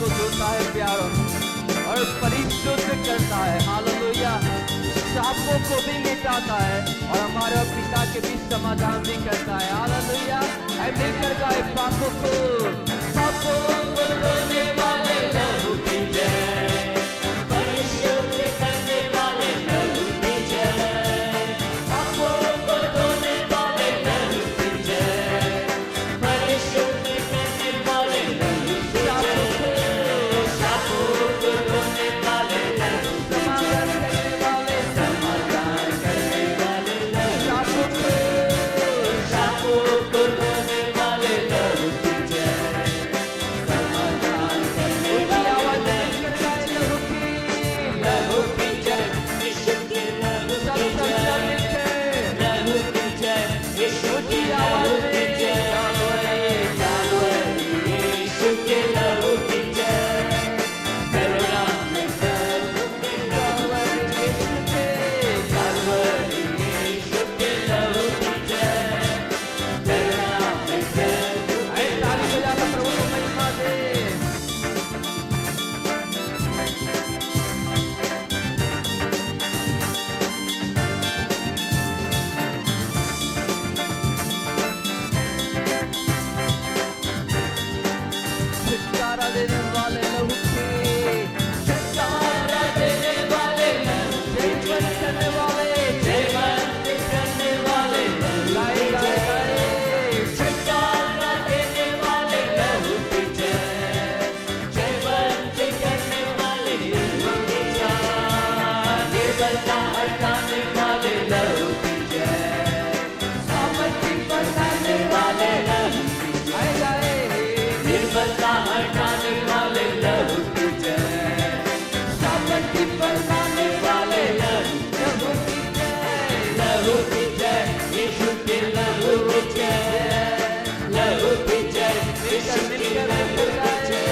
को धोता है प्यारो और परिशुद्ध करता है। हालेलुया। शापों को भी मिटाता है और हमारे पिता के बीच समाधान भी करता है। हालेलुया। मिलकर गाए पापों को धोने वाले लहू की जय, परिशुद्ध करने वाले लहू की जय, पापों को धोने वाले लहू की जय, परिशुद्ध करने वाले लहू की जय, शापों को धोने वाले लहू की जय, समाधान करने वाले शापों को धोने वाले लहू की जय, समाधान करने वाले लहू की जय, यीशु के लहू की जय, लहू की जय, यीशु की लहू की जय, यीशु के लहू की जय, करुणा में प्रभु के लहू की जय, यीशु के लहू की जय, करुणा में प्रभु के ताली बजाकर प्रभु को महिमा दे। छुटकारा देने वाले लहू के, छुटकारा देने वाले लहू, जीवन करने वाले, जीवन करने वाले गाए गाए गाए, छुटकारा देने वाले लहू की जय, जीवन करने वाले लहू की जय, निर्बलता हटाने वाले लहू की जय, सामर्थ्य बढ़ाने वाले लहू की जय, निर्बलता हटाने वाले लहू की जय, सामर्थ्य बढ़ाने वाले लहू की जय, लहू की जय, यीशु के लहू की जय, लहू की जय, यीशु के लहू की जय,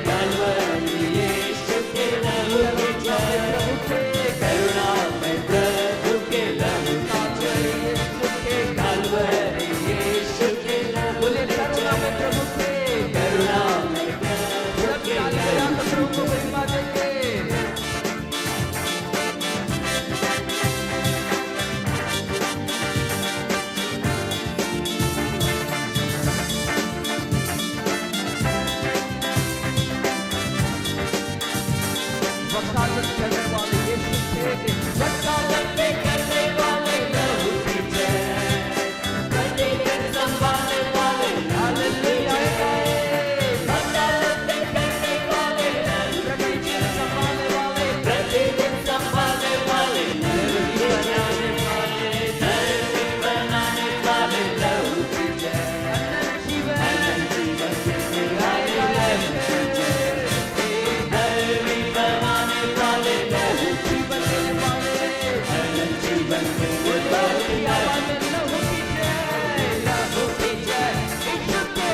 कलवरी यीशु के लहू की जय, करुणा में प्रभु के लहू की जय, कलवरी यीशु के लहू की जय, प्रभु के करुणा में प्रभु के प्रभु को महिमा देंगे। वकालत करने वाले यीशु के, वकालत करने वाले लहू की जय, प्रतिदिन संभालने वाले हालेलुया, वकालत करने वाले लहू, प्रतिदिन संभालने वाले, प्रतिदिन संभालने वाले लहू की जय, धरती बनाने वाले लहू की जय, अनंत जीवन के गाए गाए धरती बनाने वाले लहू जीवन देने वाले, अनंत जीवन के लहू की आवाज़ में लहू की जय, लहू की जय, यीशु के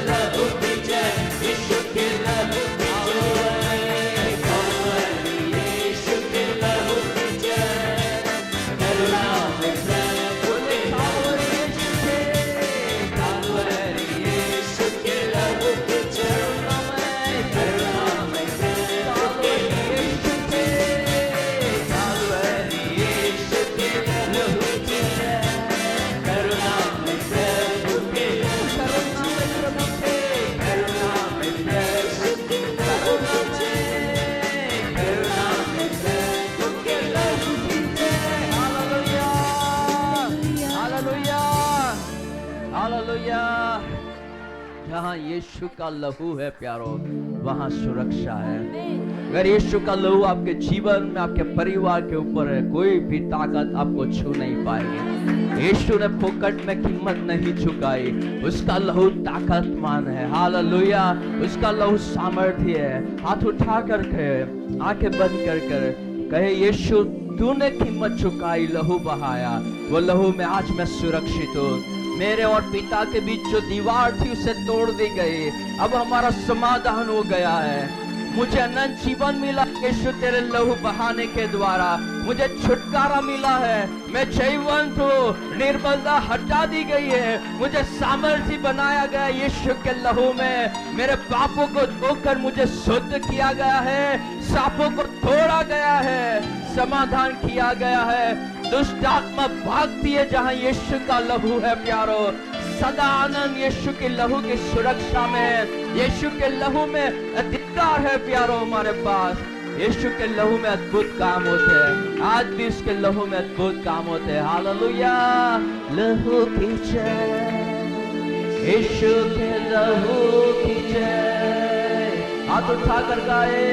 लहू की जय, यीशु के लहू की जय, कलवरी यीशु के लहू की जय, करुणा में प्रभु के कलवरी यीशु के लहू की जय, करुणा में प्रभु के यीशु के, कलवरी यीशु के लहू की जय, करुणा में प्रभु के, करुणा में प्रभु के, करुणा में प्रभु के लहू की जय, करुणा में प्रभु के लहू की जय। Hallelujah, hallelujah, hallelujah. जहाँ यीशु का लहू है प्यारो, वहाँ सुरक्षा है। अगर यीशु का लहू आपके जीवन में, आपके परिवार के ऊपर है, कोई भी ताकत आपको छू नहीं पाएगी। यीशु ने फोकट में कीमत नहीं चुकाई, उसका लहू ताकतमान है। हालेलुया, उसका लहू सामर्थ्य है। हाथ उठा कर कहे, आंखें बंद कर कर कहे, यीशु तूने कीमत चुकाई, लहू बहाया, वो लहू में आज मैं सुरक्षित हूँ। मेरे और पिता के बीच जो दीवार थी उसे तोड़ दी गई, अब हमारा समाधान हो गया है। मुझे अनंत जीवन मिला यीशु तेरे लहू बहाने के द्वारा, मुझे छुटकारा मिला है, मैं जयवंत हूँ, निर्बलता हटा दी गई है, मुझे सामर्थ्य बनाया गया यीशु के लहू में, मेरे पापों को धोकर मुझे शुद्ध किया गया है, सांपों को तोड़ा गया है, समाधान किया गया है, दुष्ट आत्मा भागती है जहां यीशु का लहू है प्यारो। सदा आनंद यीशु के लहू की सुरक्षा में, यीशु के लहू में अधिकार है प्यारो हमारे पास। यीशु के लहू में अद्भुत काम होते हैं, आज भी उसके लहू में अद्भुत काम होते हैं। हालेलुया, लहू की जय, यीशु के लहू की जय, हाथ उठाकर गाए,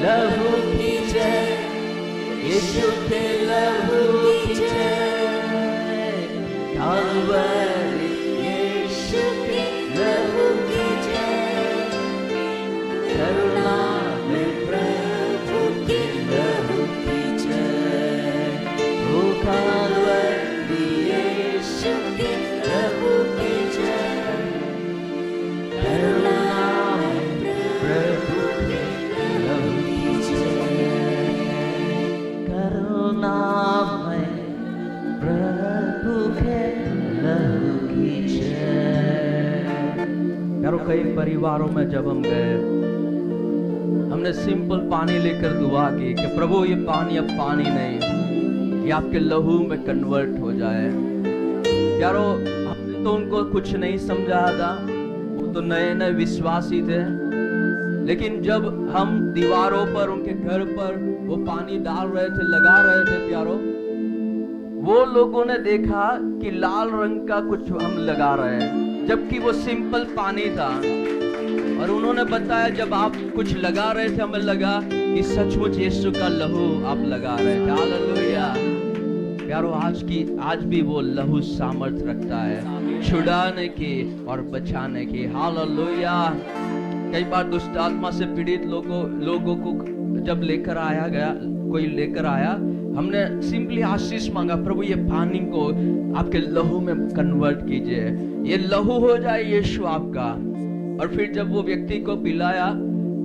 लहू की जय, यीशु के लहू की जय, कालवरी यीशु के लहू की जय, करुणा में प्रभु के लहू की जय, ओ कालवरी यीशु के लहू की जय, करुणा में प्रभु के लहू की जय, करुणा में प्रभु के लहू की जय। यारों, कई परिवारों में जब हम गए, हमने सिंपल पानी लेकर दुआ की कि प्रभु ये पानी अब पानी नहीं, ये आपके लहू में कन्वर्ट हो जाए। यारों, हमने तो उनको कुछ नहीं समझाया था, वो तो नए नए विश्वासी थे, लेकिन जब हम दीवारों पर, उनके घर पर वो पानी डाल रहे थे, लगा रहे थे प्यारो, वो लोगों ने देखा कि लाल रंग का कुछ हम लगा रहे हैं, जबकि वो सिंपल पानी था। और उन्होंने बताया जब आप कुछ लगा रहे थे, हमें लगा कि सचमुच यीशु का लहू आप लगा रहे थे। हालेलुया प्यारो, आज भी वो लहू सामर्थ रखता है छुड़ाने की और बचाने की। हालेलुया। कई बार दुष्ट आत्मा से पीड़ित लोगों को जब लेकर आया गया, कोई लेकर आया, हमने सिंपली आशीष मांगा, प्रभु ये पानी को आपके लहू में कन्वर्ट कीजिए, ये लहू हो जाए यीशु आपका। और फिर जब वो व्यक्ति को पिलाया,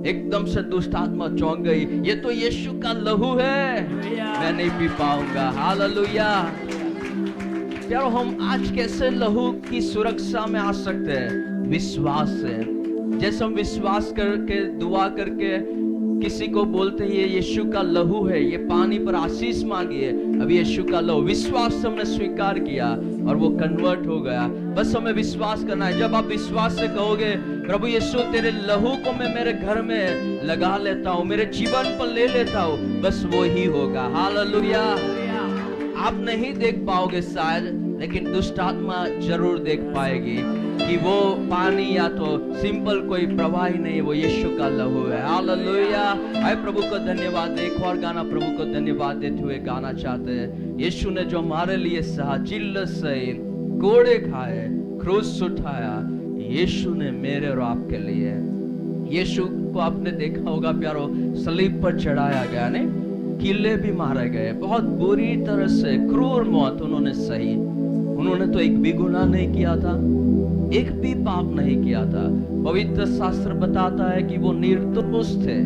एकदम से दुष्ट आत्मा चौंक गई, ये तो यीशु का लहू है, मैं नहीं पी पाऊंगा। हालेलुया। यार, हम आज कैसे लहू की सुरक्षा में आ सकते हैं? विश्वास से। जैसे हम विश्वास करके दुआ करके किसी को बोलते हैं ये यीशु का लहू है, ये पानी पर आशीष मांगिए, अब यीशु का लहू, विश्वास से हमने स्वीकार किया और वो कन्वर्ट हो गया। बस हमें विश्वास करना है। जब आप विश्वास से कहोगे, प्रभु यीशु तेरे लहू को मैं मेरे घर में लगा लेता हूँ, मेरे जीवन पर ले लेता हूँ, बस वो ही होगा। हालेलुया। आप नहीं देख पाओगे शायद, लेकिन दुष्ट आत्मा जरूर देख पाएगी कि वो पानी या तो सिंपल कोई प्रवाह ही नहीं, वो यीशु का लहू है। हालेलुया। आए प्रभु को धन्यवाद दे। एक और गाना प्रभु को धन्यवाद देते हुए गाना चाहते हैं। यीशु ने जो हमारे लिए सहा, जिल्लत सही, कोड़े खाए, क्रूस उठाया, यीशु ने मेरे और आपके लिए। यीशु को आपने देखा होगा प्यारो, सलीब पर चढ़ाया गया, नहीं, किले भी मारे गए, बहुत बुरी तरह से क्रूर मौत उन्होंने सही। उन्होंने तो एक भी गुनाह नहीं किया था, एक भी पाप नहीं किया था। पवित्र शास्त्र बताता है कि वो निर्दोष थे,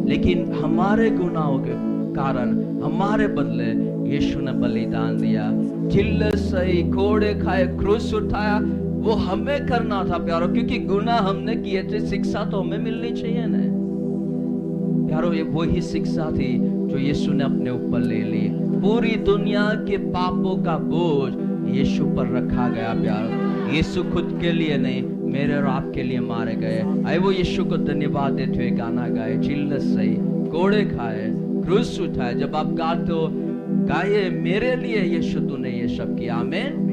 लेकिन हमारे गुनाहों के कारण, हमारे बदले यीशु ने बलिदान दिया। जिल्लत सही, कोड़े खाए, क्रूस उठाया, वो हमें करना था प्यारो, क्योंकि गुनाह हमने किए थे, शिक्षा तो हमें मिलनी चाहिए ना प्यारो। ये वही शिक्षा थी जो यीशु ने अपने ऊपर ले ली। पूरी दुनिया के पापों का बोझ यीशु पर रखा गया प्यारो। यीशु खुद के लिए नहीं, मेरे और आपके लिए मारे गए। आए वो यीशु को धन्यवाद देते हुए गाना गाए, जिल्लत सही, कोड़े खाए, क्रूस उठाए। जब आप गाते हो, गाइए मेरे लिए यीशु तूने ये सब किया। आमीन।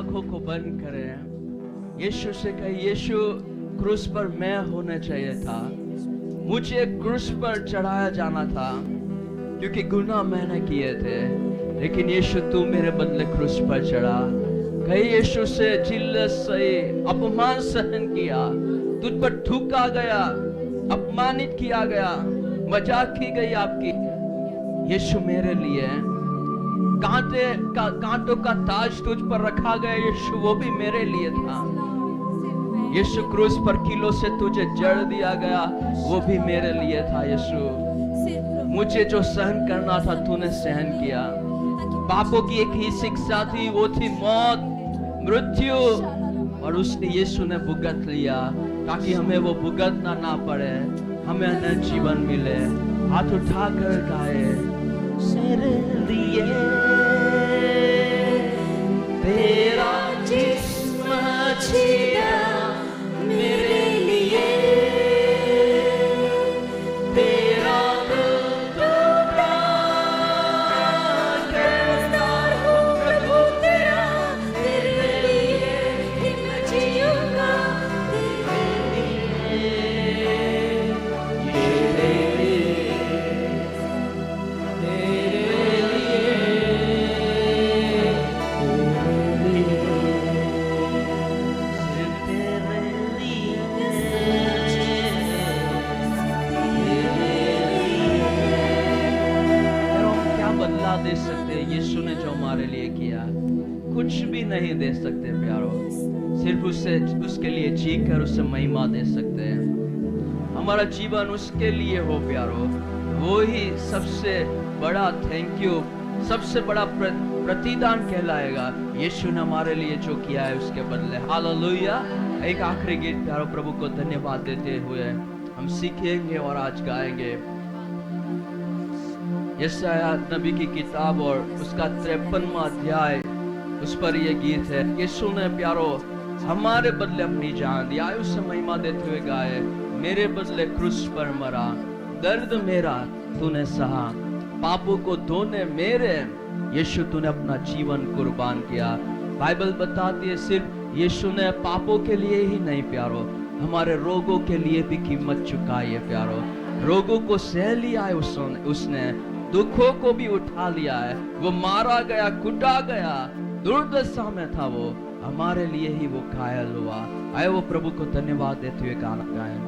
आंखों को बंद करें। यीशु से कहे, यीशु क्रूस पर मैं होना चाहिए था, मुझे क्रूस पर चढ़ाया जाना था, क्योंकि गुनाह मैंने किए थे, लेकिन यीशु तू मेरे बदले क्रूस पर चढ़ा। कहे यीशु से, जिल्लत सही, अपमान सहन किया, तुझ पर थूका गया, अपमानित किया गया, मजाक की गई आपकी। यीशु मेरे लिए कांटों का ताज तुझ पर रखा गया, यीशु वो भी मेरे लिए था। यीशु क्रूस पर किलो से तुझे जड़ दिया गया, वो भी मेरे लिए था। यीशु मुझे जो सहन करना था तूने सहन किया। पापों की एक ही शिक्षा थी, वो थी मौत, मृत्यु, और उसने यीशु ने भुगत लिया ताकि हमें वो भुगतना ना पड़े, हमें अनंत जीवन मिले। हाथ उठाकर गाए, मेरे लिए तेरा जिस्म छिया, मेरे लिए तेरा टुकड़ा, गिरफ्तार हूँ प्रभु तेरा, तेरे लिए मैं जीऊंगा, तेरे लिए, तेरे लिए, दे सकते यीशु ने जो हमारे लिए किया, कुछ भी नहीं दे सकते प्यारो, सिर्फ उसके लिए जी कर उसे महिमा दे सकते हैं। हमारा जीवन उसके लिए हो प्यारो, वो ही सबसे बड़ा थैंक यू, सबसे बड़ा प्रतिदान कहलाएगा। यीशु ने हमारे लिए जो किया है उसके बदले। हालेलुया। एक आखिरी गीत प्यारो प्रभु को धन्यवाद देते हुए हम सीखेंगे और आज गाएंगे। यशायाह नबी की किताब और उसका 53वां अध्याय, उस पर यह गीत है। यीशु ने प्यारो हमारे बदले अपनी जान दी, आए उसे महिमा देते हुए गाए, मेरे बदले क्रूस पर मरा, दर्द मेरा तूने सहा, पापों को धोने मेरे यीशु तूने अपना जीवन कुर्बान किया। बाइबल बताती है सिर्फ यीशु ने पापों के लिए ही नहीं प्यारो, हमारे रोगों के लिए भी कीमत चुकाई है प्यारो। रोगों को सह लिया है उसने, दुखों को भी उठा लिया है। वो मारा गया, कुटा गया, दुर्दशा में था, वो हमारे लिए ही वो घायल हुआ। आए वो प्रभु को धन्यवाद देते हुए गाना गाएं।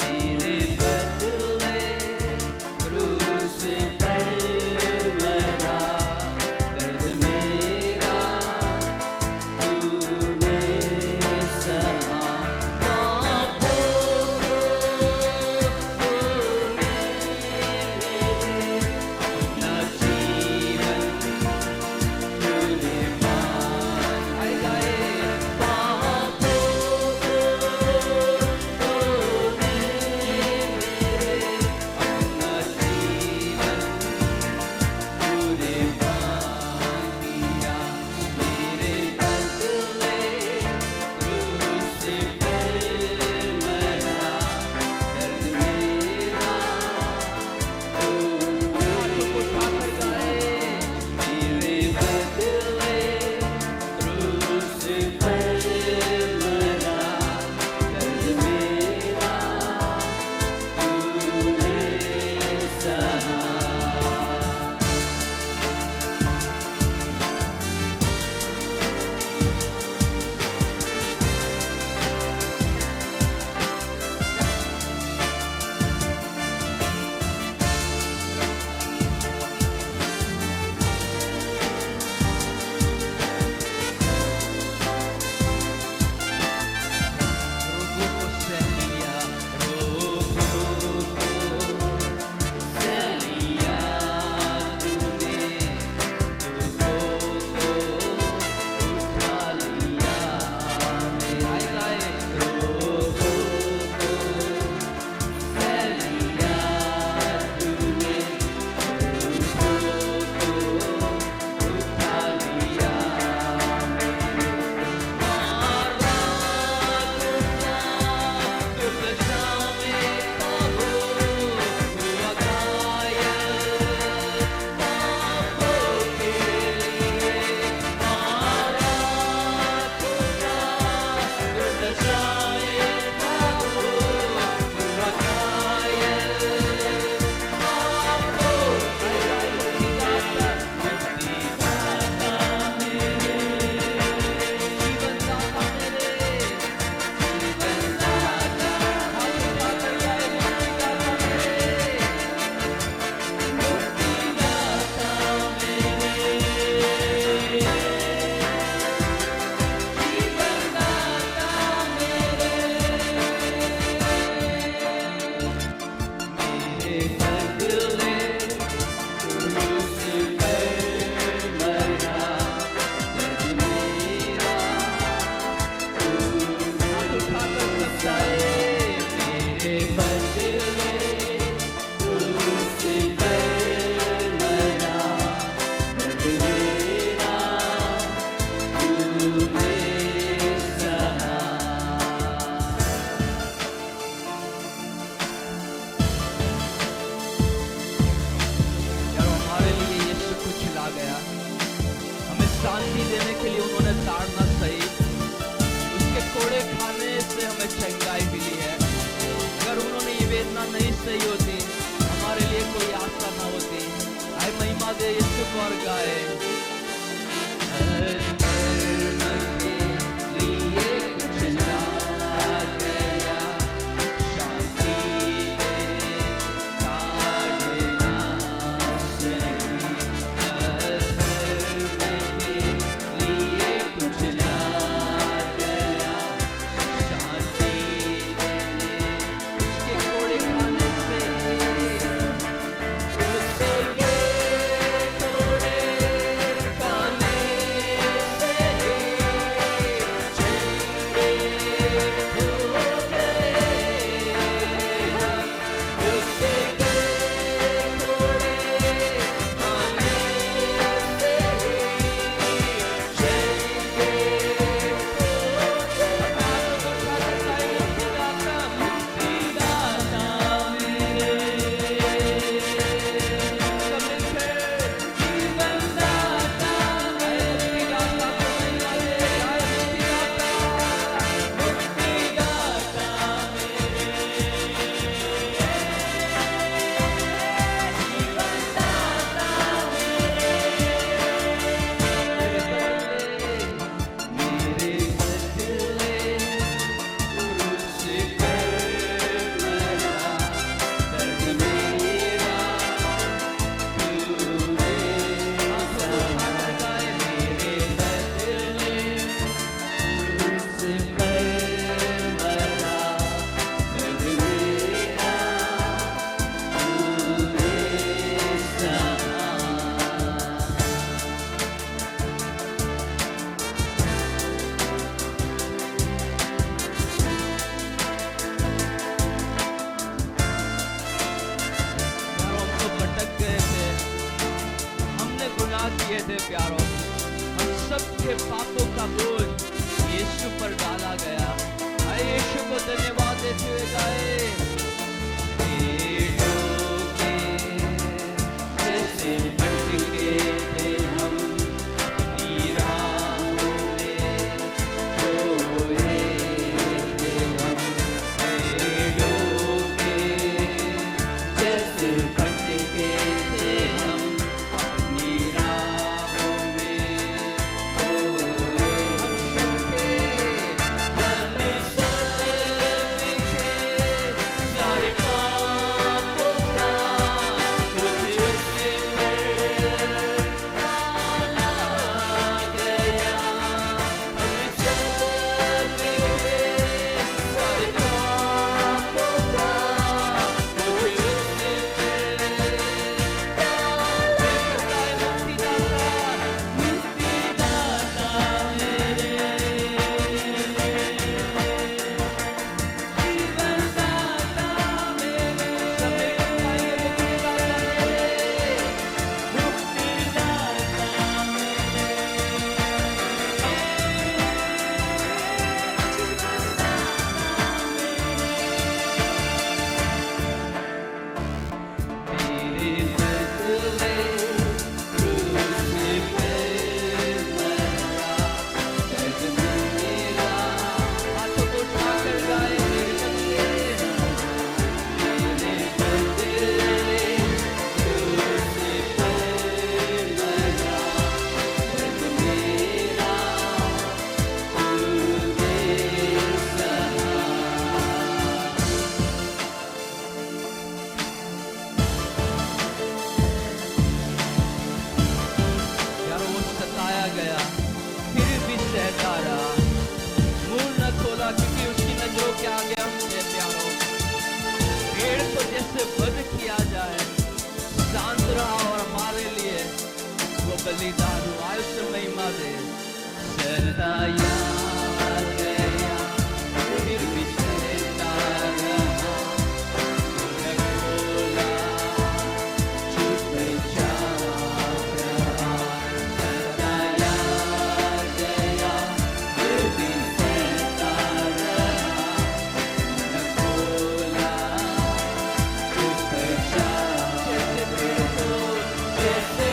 Baby शांति देने के लिए उन्होंने ताड़ना सही, उसके कोड़े खाने से हमें चंगाई मिली है। अगर उन्होंने ये वेदना नहीं सही होती, हमारे लिए कोई आशा न होती। आए महिमा दे यीशु को और गाए। बलिदान आयुष्य महिमा दे सताया गया फिर भी सहता रहा न खोला चुपचाप रहा सताया गया फिर भी सहता रहा न खोला चुपचाप जैसे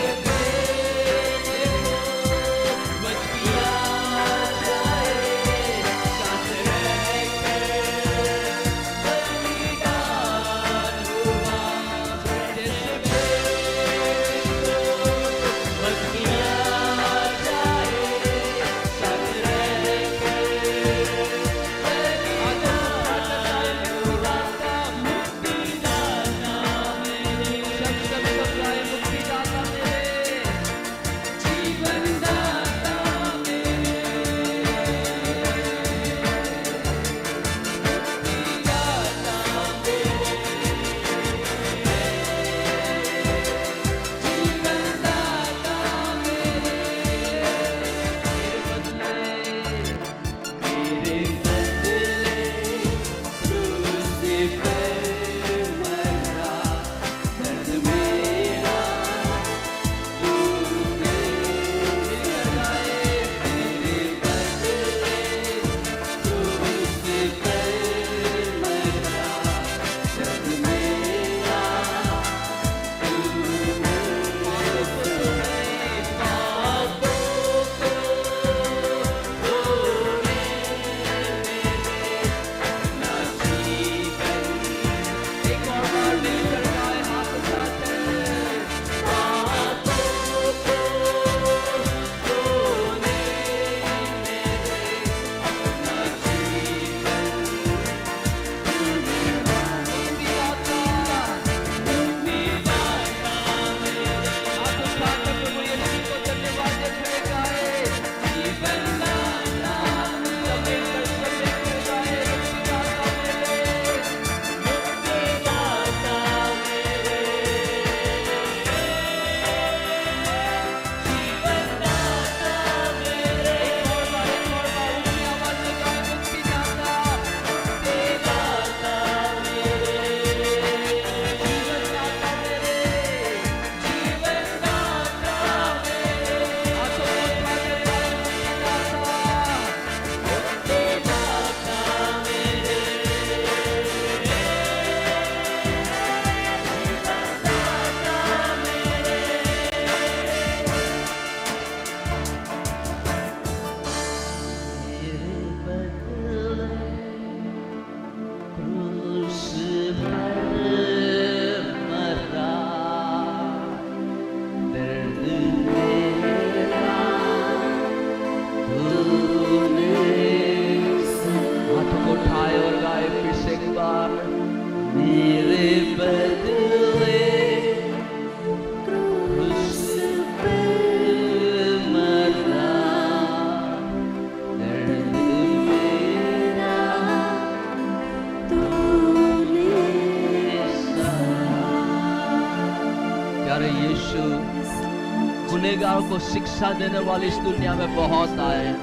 गुनहगारों को शिक्षा देने वाले इस दुनिया में बहुत आए हैं।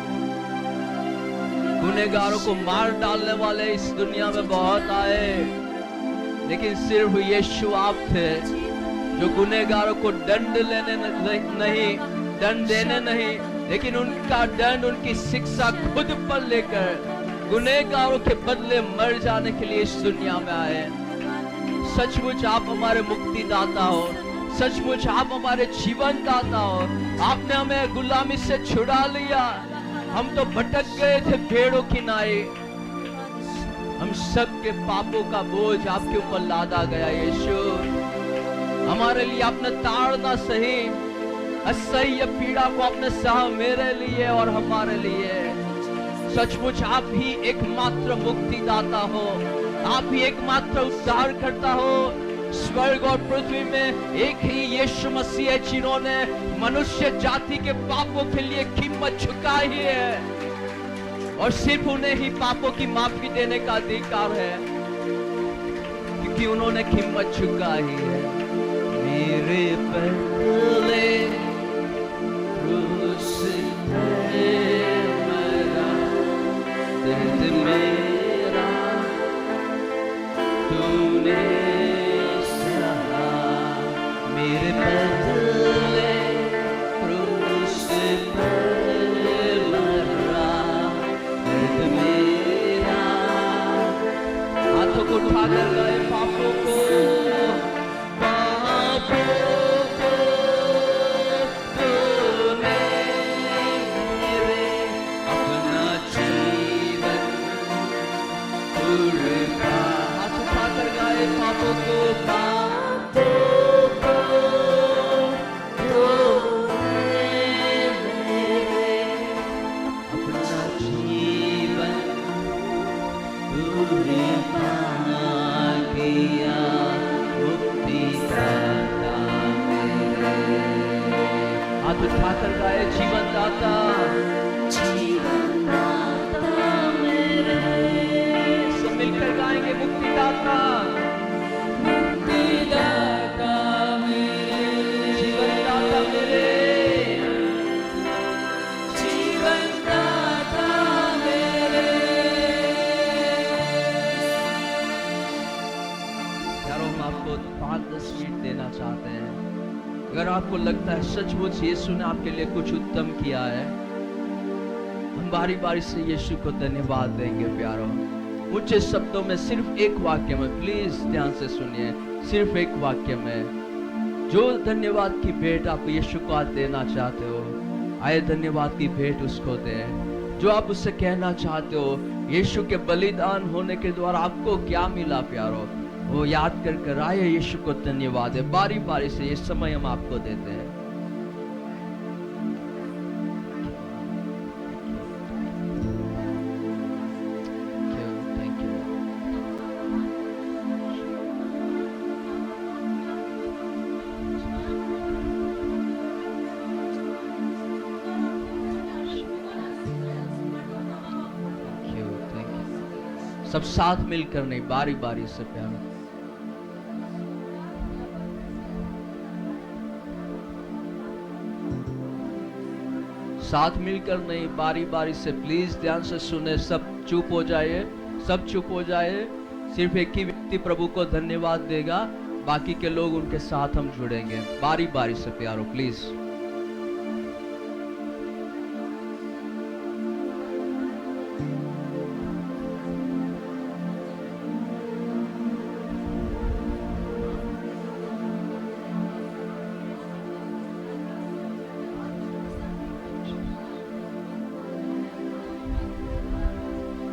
गुनहगारों को मार डालने वाले इस दुनिया में बहुत आए, लेकिन सिर्फ यीशु आप थे जो गुनहगारों को दंड देने नहीं, लेकिन उनका दंड, उनकी शिक्षा खुद पर लेकर गुनहगारों के बदले मर जाने के लिए इस दुनिया में आए। सचमुच आप हमारे मुक्तिदाता हो, सचमुच आप हमारे जीवन दाता हो। आपने हमें गुलामी से छुड़ा लिया। हम तो भटक गए थे भेड़ों की नाई। हम सब के पापों का बोझ आपके ऊपर लादा गया। यीशु, हमारे लिए आपने ताड़ना सही, असह्य पीड़ा को आपने सहा मेरे लिए और हमारे लिए। सचमुच आप ही एकमात्र मुक्तिदाता हो, आप ही एकमात्र उद्धार करता हो। स्वर्ग और पृथ्वी में एक ही यीशु मसीह है जिन्होंने मनुष्य जाति के पापों के लिए कीमत चुकाई है, और सिर्फ उन्हें ही पापों की माफी देने का अधिकार है, क्योंकि उन्होंने कीमत चुकाई है। मेरे बदले क्रूस पे मरा, दर्द मेरा तूने सहा। मेरे बदले क्रूस पे मरा, दर्द मेरा। हाथों को उठाकर गए पापों को, उठाकर गाए जीवन दाता, जीवन दाता मेरे। सब मिलकर गाएंगे मुक्तिदाता, मुक्तिदाता मेरे, जीवन दाता मेरे, जीवन दाता मेरे। यारों, हम आपको 5-10 मिनट देना चाहते हैं। अगर आपको लगता है सचमुच यीशु ने आपके लिए कुछ उत्तम किया है, हम बारी बारी से यीशु को धन्यवाद देंगे। प्यारों, मुझे शब्दों में सिर्फ एक वाक्य में, प्लीज ध्यान से सुनिए, सिर्फ एक वाक्य में जो धन्यवाद की भेंट आप यीशु को आज देना चाहते हो, आए धन्यवाद की भेंट उसको दें। जो आप उससे कहना चाहते हो, यीशु के बलिदान होने के द्वारा आपको क्या मिला प्यारों, वो याद कर कर आए यीशु को धन्यवाद है। बारी बारी से ये समय हम आपको देते हैं। सब साथ मिलकर नहीं, बारी बारी से प्यारा। साथ मिलकर नहीं, बारी बारी से। प्लीज ध्यान से सुने, सब चुप हो जाइए, सब चुप हो जाइए। सिर्फ एक ही व्यक्ति प्रभु को धन्यवाद देगा, बाकी के लोग उनके साथ हम जुड़ेंगे। बारी बारी से प्यारो, प्लीज।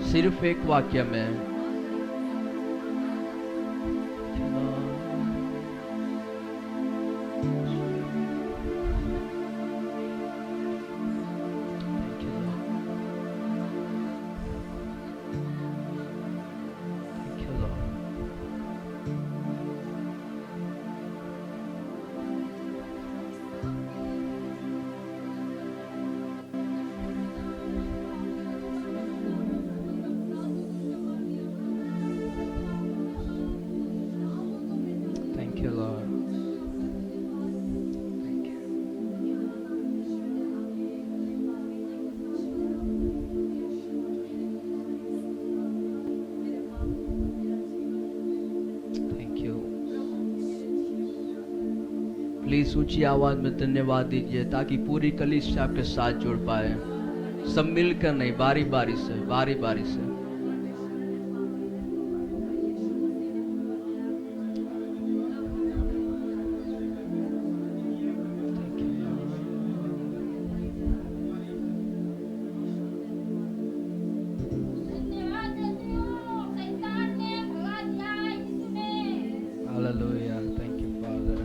सिर्फ एक वाक्य में, प्लीज ऊंची आवाज में धन्यवाद दीजिए ताकि पूरी कलीसिया आपके साथ जुड़ पाए। सब मिलकर नहीं, बारी बारी से, बारी बारी से। Hallelujah. Thank you, Father.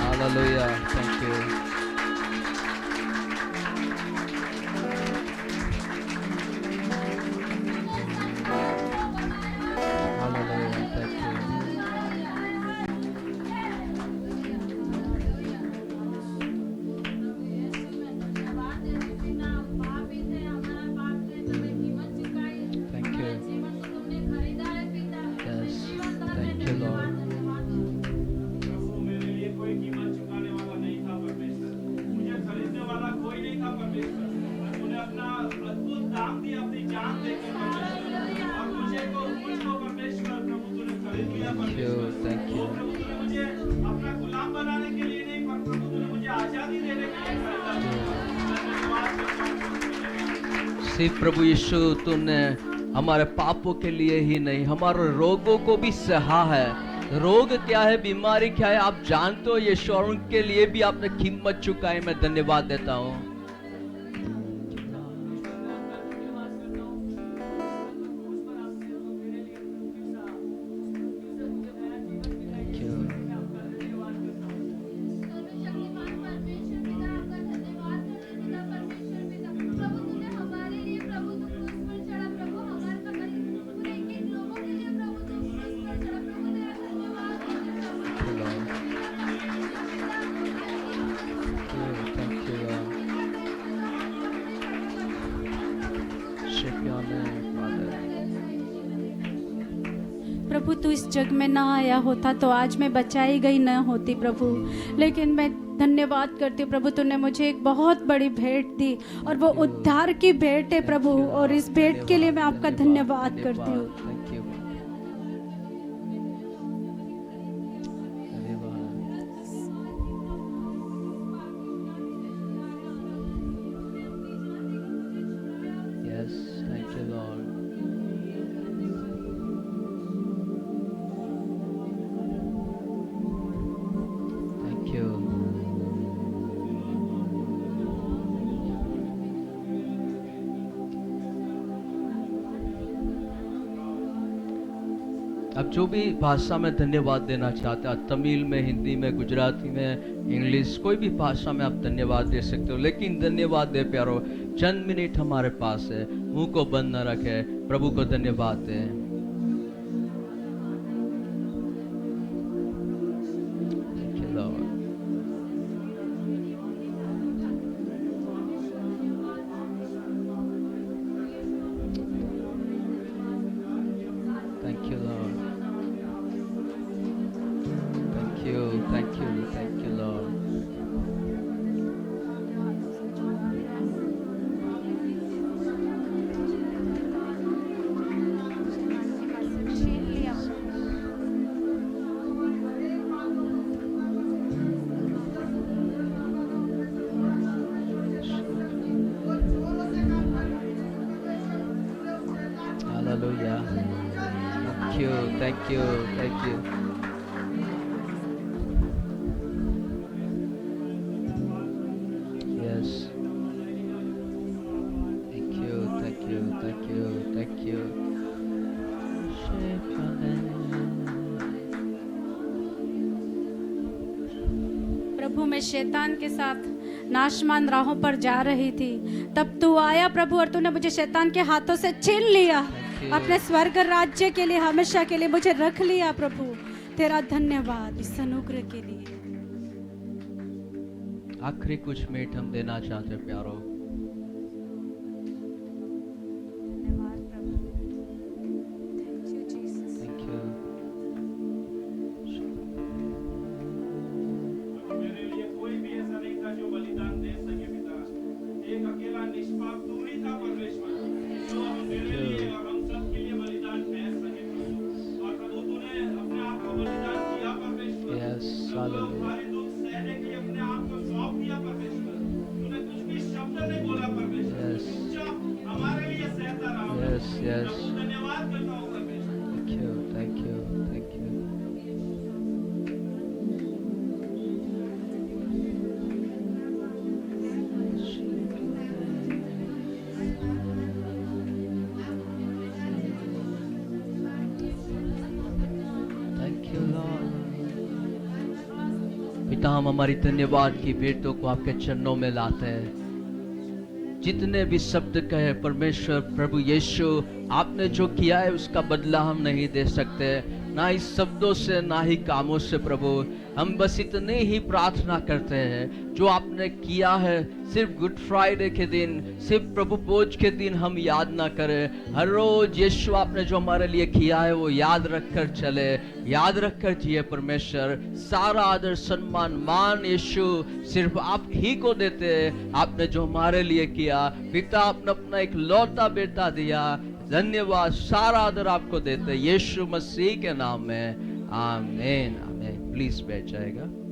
Hallelujah. Thank you. Hallelujah. Thank you. Thank you. Yes. Thank you, Lord. प्रभु, मेरे लिए कोई कीमत चुकाने वाला नहीं था परमेश्वर, मुझे खरीदने वाला कोई नहीं था परमेश्वर, तूने अपना अद्भुत दाम दिया, अपनी जान देकर परमेश्वर, और मुझको परमेश्वर प्रभु तूने खरीद लिया परमेश्वर। Thank you. प्रभु तूने मुझे अपना गुलाम बनाने के लिए नहीं, पर प्रभु तूने मुझे आजादी देने के लिए खरीदा। धन्यवाद करता हूं। सिर्फ प्रभु यीशु तुमने हमारे पापों के लिए ही नहीं, हमारे रोगों को भी सहा है। रोग क्या है, बीमारी क्या है, आप जानते हो यीशु, और उनके लिए भी आपने कीमत चुकाई। मैं धन्यवाद देता हूँ। Thank you. Thank you, Lord. Shape your name, Father. प्रभु तू इस जग में ना आया होता तो आज मैं बचाई गई न होती प्रभु, लेकिन मैं धन्यवाद करती हूँ प्रभु, तूने मुझे एक बहुत बड़ी भेंट दी और वो उद्धार की भेंट है प्रभु, और इस भेंट के लिए मैं आपका धन्यवाद करती हूँ। Thank you. Yes, thank you, Lord. Thank you. अब जो भी भाषा में धन्यवाद देना चाहते हैं, तमिल में, हिंदी में, गुजराती में, इंग्लिश, कोई भी भाषा में आप धन्यवाद दे सकते हो। लेकिन धन्यवाद दे प्यारो, चंद मिनट हमारे पास है, मुंह को बंद न रखे, प्रभु को धन्यवाद दें। Thank you, Lord. Thank you, Lord. Thank you, thank you, thank you, Lord. Hallelujah. Thank you, thank you, thank you. Yes. Thank you, thank you, thank you, thank you. Shape your name. प्रभु मैं शैतान के साथ नाशमान राहों पर जा रही थी, तब तू आया प्रभु और तूने मुझे शैतान के हाथों से छीन लिया, अपने स्वर्ग राज्य के लिए हमेशा के लिए मुझे रख लिया प्रभु। तेरा धन्यवाद इस अनुग्रह के लिए। आखिरी कुछ मिनट हम देना चाहते हैं प्यारो। धन्यवाद प्रभु। Thank you Jesus. Thank you. मेरे लिए कोई भी ऐसा नहीं था जो बलिदान दे सके पिता, एक अकेला निष्पाप तू ही था परमेश्वर, जो मेरे लिए और हम सब के लिए बलिदान दे सके प्रभु। और प्रभु तूने अपने आप को बलिदान किया हम हमारी धन्यवाद की भेंटों को आपके चरणों में लाते हैं। जितने भी शब्द कहे परमेश्वर प्रभु यीशु, आपने जो किया है उसका बदला हम नहीं दे सकते, ना ही शब्दों से ना ही कामों से। प्रभु हम बस इतने ही प्रार्थना करते हैं जो आपने किया है सिर्फ गुड फ्राइडे के दिन, सिर्फ प्रभु भोज के दिन हम याद ना करें। हर रोज यीशु आपने जो हमारे लिए किया है वो याद रखकर चले, याद रखकर जिए। परमेश्वर सारा आदर सम्मान मान यीशु सिर्फ आप ही को देते हैं। आपने जो हमारे लिए किया, पिता आपने अपना एक लौता बेटा दिया, धन्यवाद, सारा आदर आपको देते यीशु मसीह के नाम में, आमीन आमीन। प्लीज बैठ जाएगा।